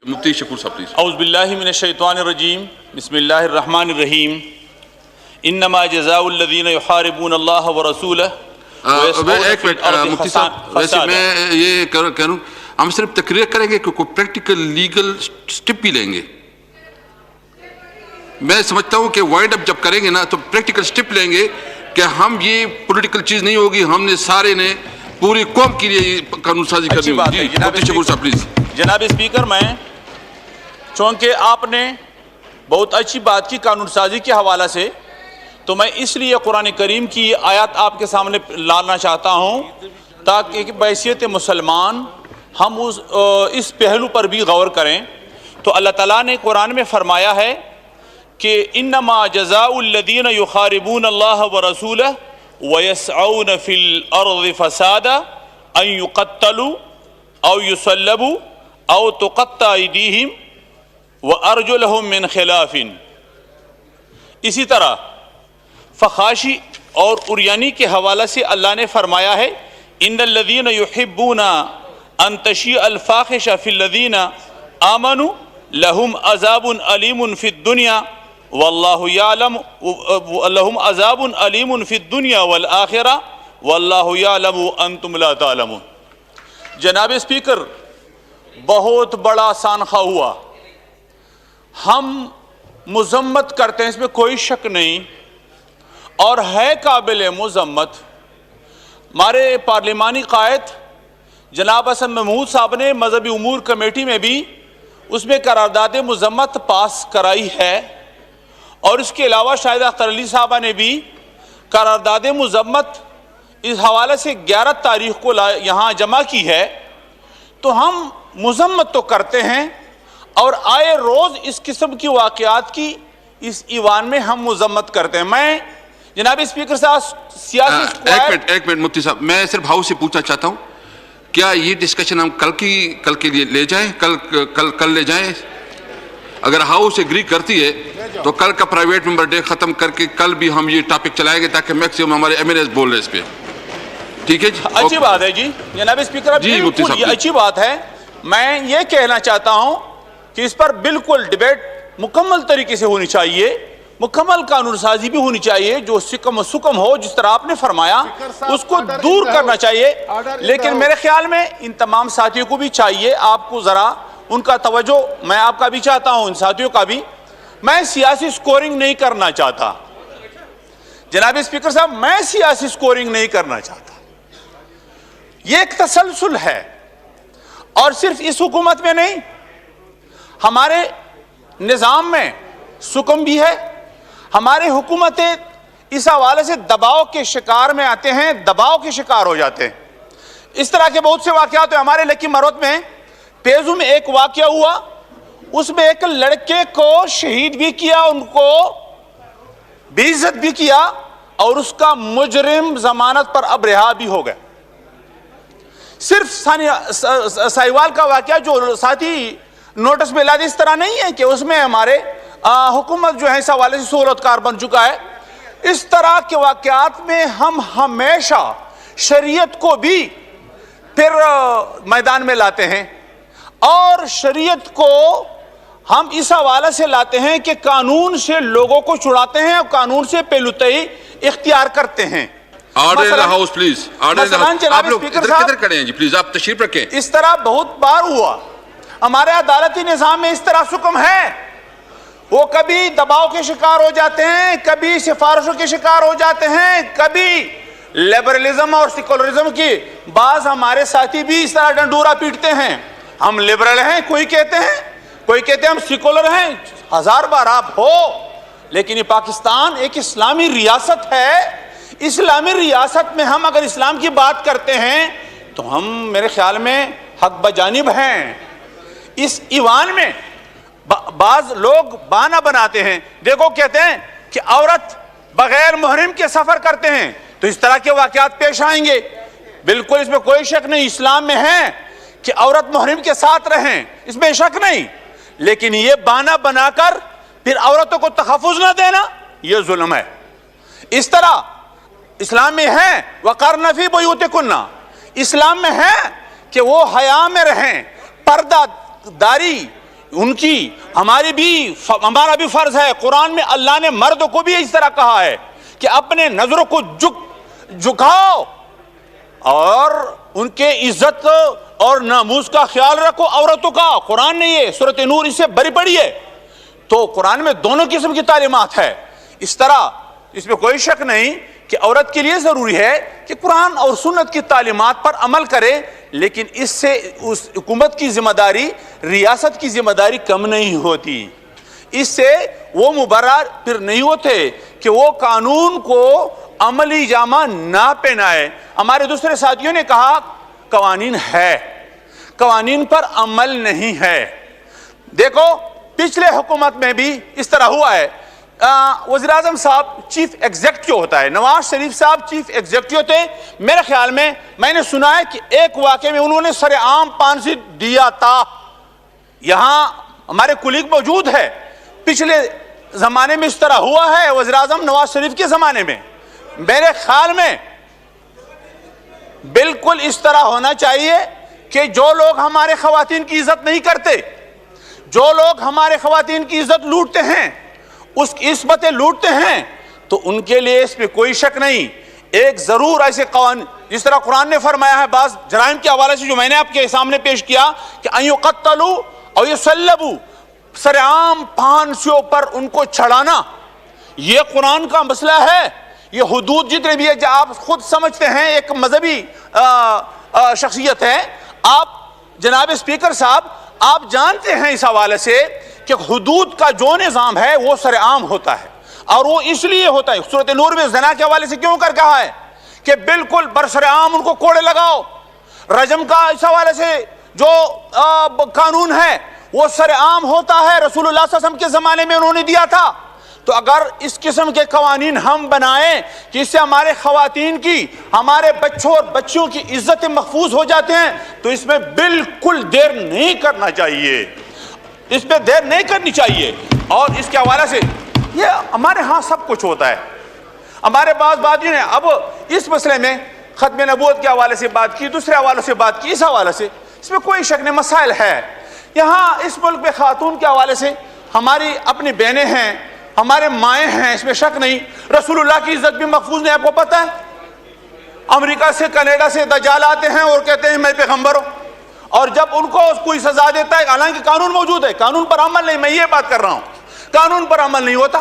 مفتی شکور صاحب پلیز. اعوذ باللہ من الشیطان الرجیم بسم اللہ الرحمن الرحیم انما جزاء الذین یحاربون اللہ ورسولہ ایک منٹ مفتی صاحب، ویسے میں یہ کہوں ہم صرف تقریر کریں گے کہ کوئی پریکٹیکل لیگل سٹیپ بھی لیں گے. میں سمجھتا ہوں کہ وائنڈ اپ جب کریں گے نا تو پریکٹیکل سٹیپ لیں گے کہ ہم یہ پولیٹیکل چیز نہیں ہوگی، ہم نے سارے نے پوری قوم کے لیے قانون سازی کرنی ہوگی. مفتی شکور صاحب پلیز. جناب اسپیکر، میں چونکہ آپ نے بہت اچھی بات کی قانون سازی کے حوالہ سے، تو میں اس لیے قرآن کریم کی آیات آپ کے سامنے لانا چاہتا ہوں تاکہ بحیثیت مسلمان ہم اس پہلو پر بھی غور کریں. تو اللہ تعالیٰ نے قرآن میں فرمایا ہے کہ انما جزاء الذین یحاربون اللہ ورسولہ ویسعون فی الارض فسادا ان یقتلوا او یصلبوا او تقطع ایدیہم وارجلہم من خلاف. اسی طرح فخاشی اور اریانی کے حوالہ سے اللہ نے فرمایا ہے ان الذین یحبون ان تشیع الفاحشہ فی الذین آمنوا لہم عذاب علیم فی الدنیا واللہ یعلم لہم عذاب علیم فی الدنیا والآخرہ واللہ یعلم انتم لا تعلمون. جناب اسپیکر، بہت بڑا سانحہ ہوا، ہم مذمت کرتے ہیں، اس میں کوئی شک نہیں، اور ہے قابل مذمت. ہمارے پارلیمانی قائد جناب حسن محمود صاحب نے مذہبی امور کمیٹی میں بھی اس میں قرارداد مذمت پاس کرائی ہے، اور اس کے علاوہ شاہد اختر علی صاحبہ نے بھی قرارداد مذمت اس حوالے سے 11 تاریخ کو یہاں جمع کی ہے. تو ہم مذمت تو کرتے ہیں، اور آئے روز اس قسم کی واقعات کی اس ایوان میں ہم مذمت کرتے ہیں. میں جناب اسپیکر صاحب سیاسی ایک منٹ مفتی صاحب، میں صرف ہاؤس سے پوچھنا چاہتا ہوں کیا یہ ڈسکشن ہم کل کے لیے لے جائیں؟ کل لے جائیں؟ اگر ہاؤس ایگری کرتی ہے تو کل کا پرائیویٹ ممبر ڈے ختم کر کے کل بھی ہم یہ ٹاپک چلائیں گے تاکہ میکسیمم ہمارے ایم ایل ایز بول رہے اس پہ. ٹھیک ہے جی، اچھی بات ہے جی جناب اسپیکر، بالکل یہ اچھی بات ہے. میں یہ کہنا چاہتا ہوں کہ اس پر بالکل ڈیبیٹ مکمل طریقے سے ہونی چاہیے، مکمل قانون سازی بھی ہونی چاہیے، جو سکم ہو جس طرح آپ نے فرمایا اس کو دور کرنا چاہیے. لیکن میرے خیال میں ان تمام ساتھیوں کو بھی چاہیے، آپ کو ذرا ان کا توجہ، میں آپ کا بھی چاہتا ہوں، ان ساتھیوں کا بھی. میں سیاسی سکورنگ نہیں کرنا چاہتا جناب اسپیکر صاحب، میں سیاسی سکورنگ نہیں کرنا چاہتا. یہ ایک تسلسل ہے، اور صرف اس حکومت میں نہیں، ہمارے نظام میں سکم بھی ہے. ہمارے حکومتیں اس حوالے سے دباؤ کے شکار میں آتے ہیں، دباؤ کے شکار ہو جاتے ہیں. اس طرح کے بہت سے واقعات ہیں. ہمارے لکی مروت میں پیزو میں ایک واقعہ ہوا، اس میں ایک لڑکے کو شہید بھی کیا، ان کو بے عزت بھی کیا، اور اس کا مجرم ضمانت پر اب رہا بھی ہو گیا. صرف سائیوال کا واقعہ جو ساتھی نوٹس میں لا دے، اس طرح نہیں ہے کہ اس میں ہمارے حکومت جو ہے اس حوالے سے سہولت کار بن چکا ہے. اس طرح کے واقعات میں ہم ہمیشہ شریعت کو بھی پھر میدان میں لاتے ہیں، اور شریعت کو ہم اس حوالے سے لاتے ہیں کہ قانون سے لوگوں کو چھڑاتے ہیں اور قانون سے پہلوتئی اختیار کرتے ہیں. Order in house please, order آپ لوگ ادھر کھڑے ہیں جی، پلیز آپ تشریف رکھیں. اس طرح بہت بار ہوا. ہمارے عدالتی نظام میں اس طرح سکم ہے، وہ کبھی دباؤ کے شکار ہو جاتے ہیں، کبھی سفارشوں کے شکار ہو جاتے ہیں، کبھی لیبرلزم اور سیکولرزم کی. بعض ہمارے ساتھی بھی اس طرح ڈنڈورا پیٹتے ہیں، ہم لبرل ہیں، کوئی کہتے ہیں ہم سیکولر ہیں. 1000 بار آپ ہو، لیکن یہ پاکستان ایک اسلامی ریاست ہے. اسلامی ریاست میں ہم اگر اسلام کی بات کرتے ہیں تو ہم میرے خیال میں حق بجانب ہیں. اس ایوان میں بعض لوگ بہانہ بناتے ہیں، دیکھو کہتے ہیں کہ عورت بغیر محرم کے سفر کرتے ہیں تو اس طرح کے واقعات پیش آئیں گے. بالکل اس میں کوئی شک نہیں، اسلام میں ہے کہ عورت محرم کے ساتھ رہیں، اس میں شک نہیں. لیکن یہ بہانہ بنا کر پھر عورتوں کو تحفظ نہ دینا، یہ ظلم ہے. اس طرح اسلام میں ہے وَقَرْنَ فِي بُيُوتِكُنَّ، اسلام میں ہے کہ وہ حیا میں رہیں، پردہ داری ان کی ہمارا بھی فرض ہے. قرآن میں اللہ نے مرد کو بھی اس طرح کہا ہے کہ اپنے نظروں کو جھکاؤ اور ان کے عزت اور ناموس کا خیال رکھو عورتوں کا. قرآن نے یہ سورۃ نور اس سے بری پڑی ہے. تو قرآن میں دونوں قسم کی تعلیمات ہے. اس طرح اس میں کوئی شک نہیں کہ عورت کے لیے ضروری ہے کہ قرآن اور سنت کی تعلیمات پر عمل کرے, لیکن اس سے اس حکومت کی ذمہ داری, ریاست کی ذمہ داری کم نہیں ہوتی. اس سے وہ مبرر پھر نہیں ہوتے کہ وہ قانون کو عملی جامہ نہ پہنائے. ہمارے دوسرے ساتھیوں نے کہا قوانین ہے, قوانین پر عمل نہیں ہے. دیکھو پچھلے حکومت میں بھی اس طرح ہوا ہے. وزیر اعظم صاحب چیف ایگزیکٹو ہوتا ہے, نواز شریف صاحب چیف ایگزیکٹو ہوتے ہیں. میرے خیال میں نے سنا ہے کہ ایک واقعے میں انہوں نے سر عام پانسی دیا تھا. یہاں ہمارے کولیگ موجود ہے. پچھلے زمانے میں اس طرح ہوا ہے وزیر اعظم نواز شریف کے زمانے میں. میرے خیال میں بالکل اس طرح ہونا چاہیے کہ جو لوگ ہمارے خواتین کی عزت نہیں کرتے, جو لوگ ہمارے خواتین کی عزت لوٹتے ہیں, اس کی عصمتیں لوٹتے ہیں, تو ان کے لیے اس میں کوئی شک نہیں ایک ضرور ایسے قوانین, جس طرح قرآن نے فرمایا ہے بعض جرائم کے حوالے سے جو میں نے آپ کے سامنے پیش کیا کہ ان یقتلوا او یصلبوا, سر عام پھانسیوں پر ان کو چڑھانا, یہ قرآن کا مسئلہ ہے. یہ حدود جتنے بھی ہے, جو آپ خود سمجھتے ہیں ایک مذہبی شخصیت ہے, آپ جناب اسپیکر صاحب آپ جانتے ہیں اس حوالے سے کہ حدود کا جو نظام ہے وہ سر عام ہوتا ہے, اور وہ اس لیے ہوتا ہے. سورۃ نور میں زنا کے حوالے سے کیوں کر کہا ہے کہ بالکل برسر عام ان کو کوڑے لگاؤ. رجم کا اس حوالے سے جو قانون ہے وہ سر عام ہوتا ہے, رسول اللہ صلی اللہ علیہ وسلم کے زمانے میں انہوں نے دیا تھا. تو اگر اس قسم کے قوانین ہم بنائیں کہ اس سے ہمارے خواتین کی, ہمارے بچوں اور بچیوں کی عزتیں محفوظ ہو جاتے ہیں, تو اس میں بالکل دیر نہیں کرنا چاہیے, اس پہ دیر نہیں کرنی چاہیے. اور اس کے حوالے سے یہ ہمارے ہاں سب کچھ ہوتا ہے. ہمارے بعض باتیں نے اب اس مسئلے میں ختم نبوت کے حوالے سے بات کی, دوسرے حوالے سے بات کی. اس حوالے سے اس میں کوئی شک نہیں, مسائل ہے. یہاں اس ملک میں خاتون کے حوالے سے ہماری اپنی بہنیں ہیں, ہمارے مائیں ہیں, اس میں شک نہیں. رسول اللہ کی عزت بھی محفوظ نہیں. آپ کو پتہ ہے امریکہ سے کینیڈا سے دجال آتے ہیں اور کہتے ہیں میں پیغمبر ہوں, اور جب ان کو کوئی سزا دیتا ہے, حالانکہ قانون موجود ہے, قانون پر عمل نہیں. میں یہ بات کر رہا ہوں قانون پر عمل نہیں ہوتا.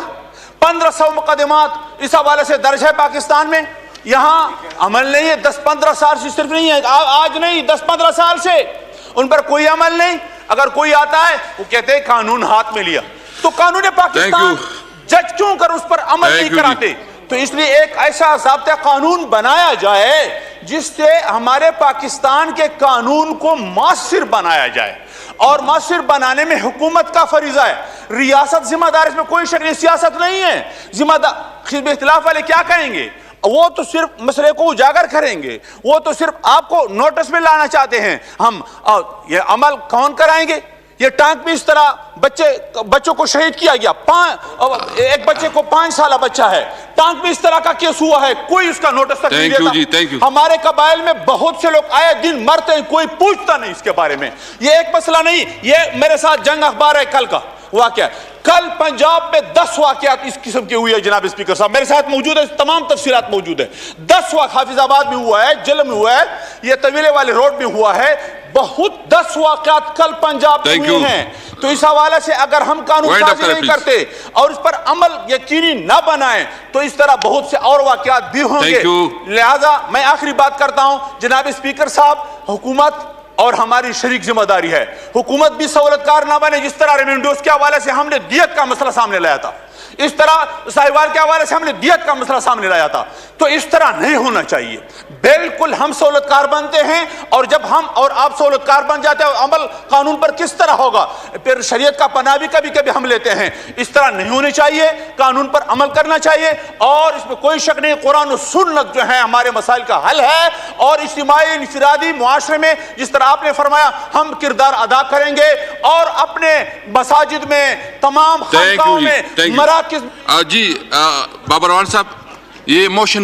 1500 مقدمات اس حوالے سے درج ہے پاکستان میں, یہاں عمل نہیں ہے. 10-15 سال سے, صرف نہیں ہے آج نہیں, 10-15 سال سے ان پر کوئی عمل نہیں. اگر کوئی آتا ہے وہ کہتے ہیں قانون ہاتھ میں لیا. تو قانون پاکستان جج کیوں کر اس پر عمل نہیں کراتے؟ تو اس لیے ایک ایسا ضابطہ قانون بنایا جائے جس سے ہمارے پاکستان کے قانون کو مؤثر بنایا جائے, اور مؤثر بنانے میں حکومت کا فریضہ ہے. ریاست ذمہ دار, اس میں کوئی شک نہیں, سیاست نہیں ہے. ذمہ دار حزب اختلاف والے کیا کہیں گے؟ وہ تو صرف مسئلے کو اجاگر کریں گے, وہ تو صرف آپ کو نوٹس میں لانا چاہتے ہیں. ہم یہ عمل کون کرائیں گے؟ یہ ٹانک میں اس طرح بچوں کو شہید کیا گیا, ایک بچے کو 5 سالہ بچہ ہے, ٹانک میں اس طرح کا کیس ہوا ہے, کوئی اس کا نوٹس تک نہیں دیتا. ہمارے قبائل میں بہت سے لوگ آئے دن مرتے ہیں, کوئی پوچھتا نہیں اس کے بارے میں. یہ ایک مسئلہ نہیں. یہ میرے ساتھ جنگ اخبار ہے کل کا واقعہ, کل پنجاب میں 10 واقعات اس قسم کے ہوئے ہیں. جناب اسپیکر صاحب میرے ساتھ موجود ہے, تمام تفصیلات موجود ہے. 10 واقعات حافظ آباد میں ہوا ہے, جلم میں ہوا ہے, یہ طویلے والے روڈ میں ہوا ہے. بہت 10 واقعات کل پنجاب میں ہوئے ہیں. تو اس حوالے سے اگر ہم قانون سازی نہیں کرتے اور اس پر عمل یقینی نہ بنائیں تو اس طرح بہت سے اور واقعات بھی ہوں گے. لہذا میں آخری بات کرتا ہوں جناب اسپیکر صاحب, حکومت اور ہماری شریک ذمہ داری ہے. حکومت بھی سہولت کار نہ بنے. جس طرح ریمینڈوز کے حوالے سے ہم نے دیت کا مسئلہ سامنے لایا تھا, اس طرح ساہیوال کے حوالے سے ہم نے دیت کا مسئلہ سامنے لایا تھا. تو اس طرح نہیں ہونا چاہیے. بالکل ہم سہولت کار بنتے ہیں, اور جب ہم اور آپ سہولت کار بن جاتے ہیں, عمل قانون پر کس طرح ہوگا؟ پھر شریعت کا پناہ بھی کبھی کبھی ہم لیتے ہیں. اس طرح نہیں ہونی چاہیے. قانون پر عمل کرنا چاہیے, اور اس میں کوئی شک نہیں قرآن و سنت جو ہے ہمارے مسائل کا حل ہے. اور اجتماعی انفرادی معاشرے میں جس طرح آپ نے فرمایا ہم کردار ادا کریں گے, اور اپنے مساجد میں, تمام خانقاہوں میں, مراکز. جی بابر روان صاحب, یہ موشن